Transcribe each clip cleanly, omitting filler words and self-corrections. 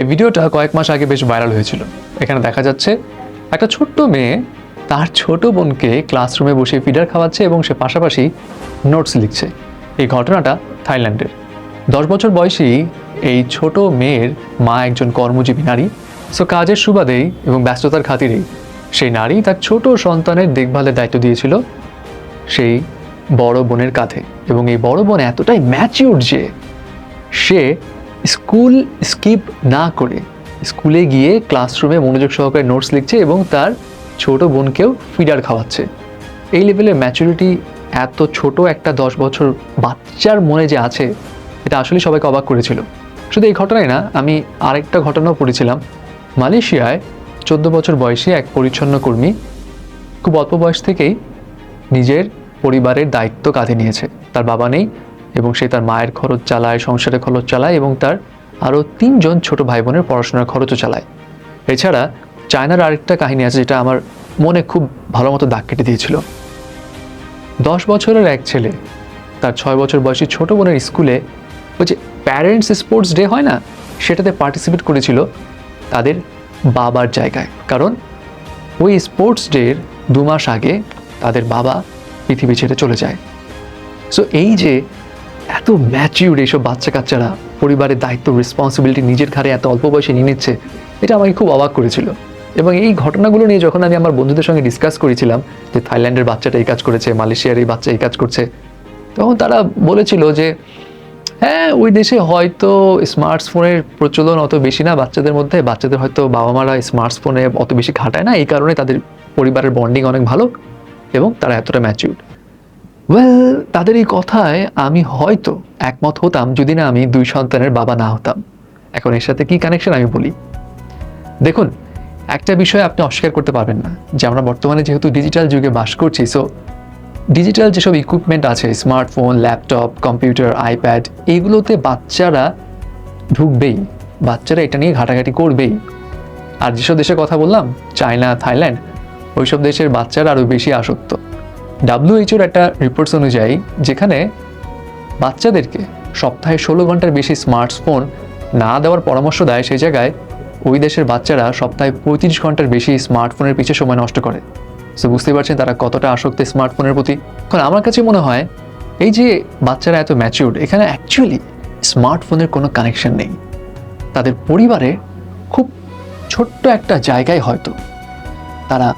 এই ভিডিওটা কয়েক মাস আগে বেশ ভাইরাল হয়েছিল। এখানে দেখা যাচ্ছে একটা ছোট্ট মেয়ে তার ছোট বোনকে ক্লাসরুমে বসে ফিডার খাওয়াচ্ছে এবং সে পাশাপাশি নোটস লিখছে। এই ঘটনাটা থাইল্যান্ডের। 10 বছর বয়সী এই ছোট মেয়ের মা একজন কর্মজীবী নারী। সো কাজের সুবাদেই এবং ব্যস্ততার খাতিরেই সেই নারী তার ছোট সন্তানের দেখভালের দায়িত্ব দিয়েছিল সেই বড় বোনের কাঁধে। এবং এই বড় বোন এতটাই ম্যাচিউরড যে সে স্কুল স্কিপ না করে স্কুলে গিয়ে ক্লাসরুমে মনোযোগ সহকারে নোটস লিখছে এবং তার ছোট বোনকেও ফিডার খাওয়াচ্ছে। এই লেভেলের ম্যাচুরিটি এত ছোট একটা 10 বছর বাচ্চার মনে যে আছে, এটা আসলে সবাইকে অবাক করেছিল। শুধু এই ঘটনাই না, আমি আরেকটা ঘটনাও পড়েছিলাম। মালয়েশিয়ায় 14 বছর বয়সী এক পরিচ্ছন্ন কর্মী খুব অল্প বয়স থেকেই নিজের পরিবারের দায়িত্ব কাঁধে নিয়েছে। তার বাবা নেই এবং সে তার মায়ের খরচ চালায়, সংসারের খরচ চালায় এবং তার আরও 3 জন ছোট ভাই বোনের পড়াশোনার খরচও চালায়। এছাড়া চায়নার আরেকটা কাহিনী আছে যেটা আমার মনে খুব ভালো মতো দাগ কেটে দিয়েছিল। 10 বছরের এক ছেলে তার 6 বছর বয়সী ছোট বোনের স্কুলে ওই যে প্যারেন্টস স্পোর্টস ডে হয় না, সেটাতে পার্টিসিপেট করেছিল তাদের বাবার জায়গায়। কারণ ওই স্পোর্টস ডের 2 মাস আগে তাদের বাবা পৃথিবী ছেড়ে চলে যায়। সো এই যে এত ম্যাচিউর এইসব বাচ্চা কাচ্চারা পরিবারের দায়িত্ব রেসপন্সিবিলিটি নিজের ঘাড়ে এত অল্প বয়সে নিয়ে নিচ্ছে, এটা আমাকে খুব অবাক করেছিল। এবং এই ঘটনাগুলো নিয়ে যখন আমি আমার বন্ধুদের সঙ্গে ডিসকাস করেছিলাম যে থাইল্যান্ডের বাচ্চাটা এই কাজ করেছে, মালয়েশিয়ার এই বাচ্চা এই কাজ করছে, তখন তারা বলেছিল যে হ্যাঁ, ওই দেশে হয়তো স্মার্টফোনের প্রচলন অত বেশি না বাচ্চাদের মধ্যে, বাচ্চাদের হয়তো বাবা মারা স্মার্টফোনে অত বেশি খাটায় না, এই কারণে তাদের পরিবারের বন্ডিং অনেক ভালো এবং তারা এতটা ম্যাচিউর। ওয়েল, তাদের এই কথায় আমি হয়তো একমত হতাম যদি না আমি 2 সন্তানের বাবা না হতাম। এখন এর সাথে কি কানেকশন আমি বলি। দেখুন, একটা বিষয় আপনি অস্বীকার করতে পারবেন না যে আমরা বর্তমানে যেহেতু ডিজিটাল যুগে বাস করছি, সো ডিজিটাল যেসব ইকুইপমেন্ট আছে, স্মার্টফোন, ল্যাপটপ, কম্পিউটার, আইপ্যাড, এইগুলোতে বাচ্চারা ঢুকবেই, বাচ্চারা এটা নিয়ে ঘাটাঘাটি করবেই। আর যেসব দেশের কথা বললাম, চায়না, থাইল্যান্ড, ওইসব দেশের বাচ্চারা আরও বেশি আসক্ত। WHO একটা রিপোর্টস অনুযায়ী যেখানে বাচ্চাদেরকে সপ্তাহে 16 ঘন্টার বেশি স্মার্টফোন না দেওয়ার পরামর্শ দেয়, সেই জায়গায় ওই দেশের বাচ্চারা সপ্তাহে 35 ঘন্টার বেশি স্মার্টফোনের পিছিয়ে সময় নষ্ট করে। সো বুঝতেই পারছেন তারা কতটা আসক্ত স্মার্টফোনের প্রতি। এখন আমার কাছে মনে হয় এই যে বাচ্চারা এত ম্যাচিউরড, এখানে অ্যাকচুয়ালি স্মার্টফোনের কোনো কানেকশন নেই। তাদের পরিবারে খুব ছোট্ট একটা জায়গায় হয়তো তারা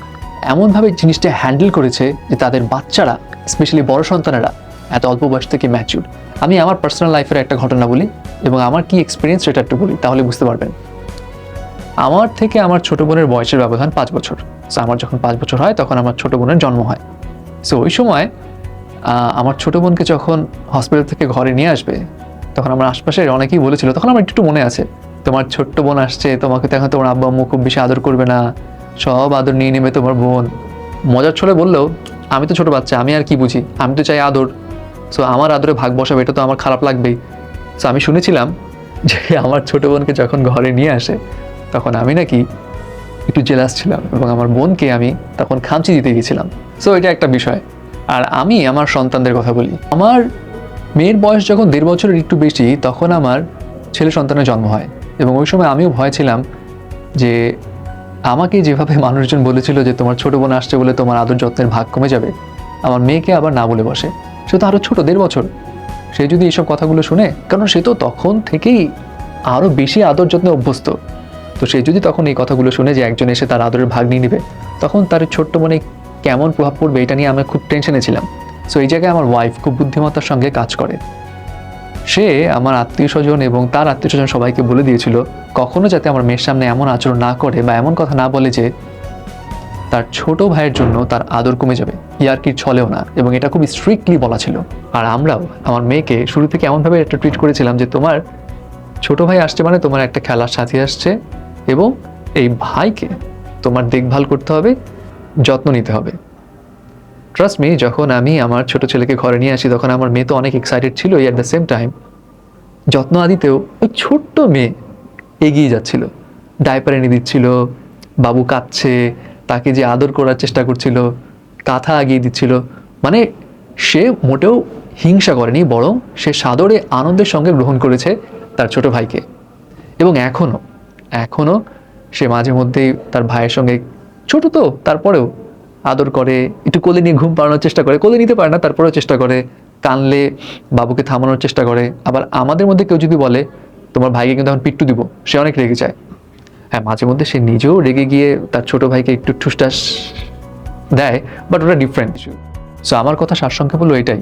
এমনভাবে জিনিসটা হ্যান্ডেল করেছে যে তাদের বাচ্চারা, স্পেশালি বড় সন্তানেরা, এত অল্প বয়স থেকে ম্যাচিউর। আমি আমার পার্সোনাল লাইফের একটা ঘটনা বলি এবং আমার কি এক্সপিরিয়েন্স সেটা একটু বলি, তাহলে বুঝতে পারবেন। আমার থেকে আমার ছোটো বোনের বয়সের ব্যবধান 5 বছর। সো আমার যখন 5 বছর হয় তখন আমার ছোটো বোনের জন্ম হয়। সো ওই সময় আমার ছোটো বোনকে যখন হসপিটাল থেকে ঘরে নিয়ে আসবে, তখন আমার আশপাশের অনেকেই বলেছিল, তখন আমার একটু মনে আছে, তোমার ছোট্ট বোন আসছে, তোমাকে তো এখন তোমার আব্বু আম্মু খুব বেশি আদর করবে না, সব আদর নিয়ে নেবে তোমার বোন। মজার ছলে বললেও আমি তো ছোটো বাচ্চা, আমি আর কি বুঝি, আমি তো চাই আদর। সো আমার আদরে ভাগ বসাবে, এটা তো আমার খারাপ লাগবেই। সো আমি শুনেছিলাম যে আমার ছোটো বোনকে যখন ঘরে নিয়ে আসে তখন আমি নাকি একটু জেলাস ছিলাম এবং আমার বোনকে আমি তখন খামচি দিতে গেছিলাম। সো এটা একটা বিষয়। আর আমি আমার সন্তানদের কথা বলি, আমার মেয়ের বয়স যখন 1.5 বছরের একটু বেশি, তখন আমার ছেলে সন্তানের জন্ম হয় এবং ওই সময় আমিও ভয় ছিলাম যে আমাকে যেভাবে মানুষজন বলেছিল যে তোমার ছোটো বোন আসছে বলে তোমার আদর যত্নের ভাগ কমে যাবে, আমার মেয়েকে আবার না বলে বসে। সে তো আরও ছোটো, 1.5 বছর। সে যদি এইসব কথাগুলো শুনে, কারণ সে তো তখন থেকেই আরও বেশি আদর যত্নে অভ্যস্ত, তো সে যদি তখন এই কথাগুলো শুনে যে একজন এসে তার আদরের ভাগ নিয়ে নেবে, তখন তার ছোট্ট মনে কেমন প্রভাব পড়বে, এটা নিয়ে আমি খুব টেনশনে ছিলাম। সো এই জায়গায় আমার ওয়াইফ খুব বুদ্ধিমত্তার সঙ্গে কাজ করে। সে আমার আত্মীয় স্বজন এবং তার আত্মীয় স্বজন সবাইকে বলে দিয়েছিল কখনো যাতে আমার মেয়ের সামনে এমন আচরণ না করে বা এমন কথা না বলে যে তার ছোট ভাইয়ের জন্য তার আদর কমে যাবে, ইয়ার্কির ছলেও না। এবং এটা খুব স্ট্রিক্টলি বলা ছিল। আর আমরাও আমার মেয়েকে শুরু থেকে এমনভাবে একটা ট্রিট করেছিলাম যে তোমার ছোট ভাই আসছে মানে তোমার একটা খেলার সাথী আসছে এবং এই ভাইকে তোমার দেখভাল করতে হবে, যত্ন নিতে হবে। ট্রাস্ট মি, যখন আমি আমার ছোট ছেলেকে ঘরে নিয়ে আসি তখন আমার মেয়ে তো অনেক এক্সাইটেড ছিল, অ্যাট দ্য সেম টাইম যত্ন আদিতেও ওই ছোট্ট মেয়ে এগিয়ে যাচ্ছিল, ডাইপার এনে দিচ্ছিল, বাবু কাঁদছে, তাকে যে আদর করার চেষ্টা করছিল, কাঁথা আগিয়ে দিচ্ছিল। মানে সে মোটেও হিংসা করেনি, বরং সে সাদরে আনন্দের সঙ্গে গ্রহণ করেছে তার ছোট ভাইকে। এবং এখনও এখনও সে মাঝে মধ্যেই তার ভাইয়ের সঙ্গে, ছোট তো তারপরেও আদর করে, একটু কোলে নিয়ে ঘুম পাড়ানোর চেষ্টা করে, কোলে নিতে পারে না তারপরেও চেষ্টা করে, কানলে বাবুকে থামানোর চেষ্টা করে। আবার আমাদের মধ্যে কেউ যদি বলে তোমার ভাইকে কিন্তু এখন পিট্টু দিব, সে অনেক রেগে যায়। হ্যাঁ, মাঝে মধ্যে সে নিজেও রেগে গিয়ে তার ছোট ভাইকে একটু ঠুসটাস দেয়, বাট ওটা ডিফারেন্ট ইস্যু। সো আমার কথা সারসংক্ষেপ হলো এটাই,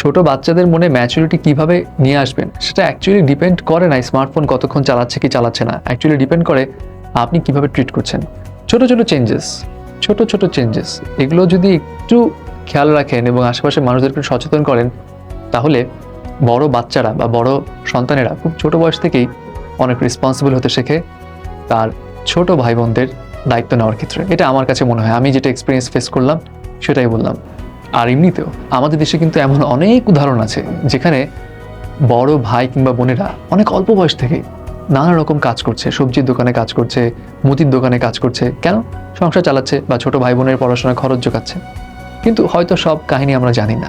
ছোট বাচ্চাদের মনে ম্যাচুরিটি কিভাবে নিয়ে আসবেন সেটা অ্যাকচুয়ালি ডিপেন্ড করে না স্মার্টফোন কতক্ষণ চালাচ্ছে কি চালাচ্ছে না, অ্যাকচুয়ালি ডিপেন্ড করে আপনি কিভাবে ট্রিট করছেন। ছোট ছোট চেঞ্জেস এগুলো যদি একটু খেয়াল রাখেন এবং আশেপাশের মানুষদেরকে সচেতন করেন, তাহলে বড় বাচ্চারা বা বড় সন্তানেরা খুব ছোট বয়স থেকেই অনেক রেসপন্সিবল হতে শেখে তার ছোট ভাই বোনদের দায়িত্ব নেওয়ার ক্ষেত্রে। এটা আমার কাছে মনে হয়, আমি যেটা এক্সপিরিয়েন্স ফেস করলাম সেটাই বললাম। আর এমনিতেও আমাদের দেশে কিন্তু এমন অনেক উদাহরণ আছে যেখানে বড় ভাই কিংবা বোনেরা অনেক অল্প বয়স থেকে নানা রকম কাজ করছে, সবজির দোকানে কাজ করছে, মুদির দোকানে কাজ করছে, কেন? সংসার চালাচ্ছে বা ছোট ভাই বোনের পড়াশোনার খরচ জোগাচ্ছে। কিন্তু হয়তো সব কাহিনী আমরা জানি না।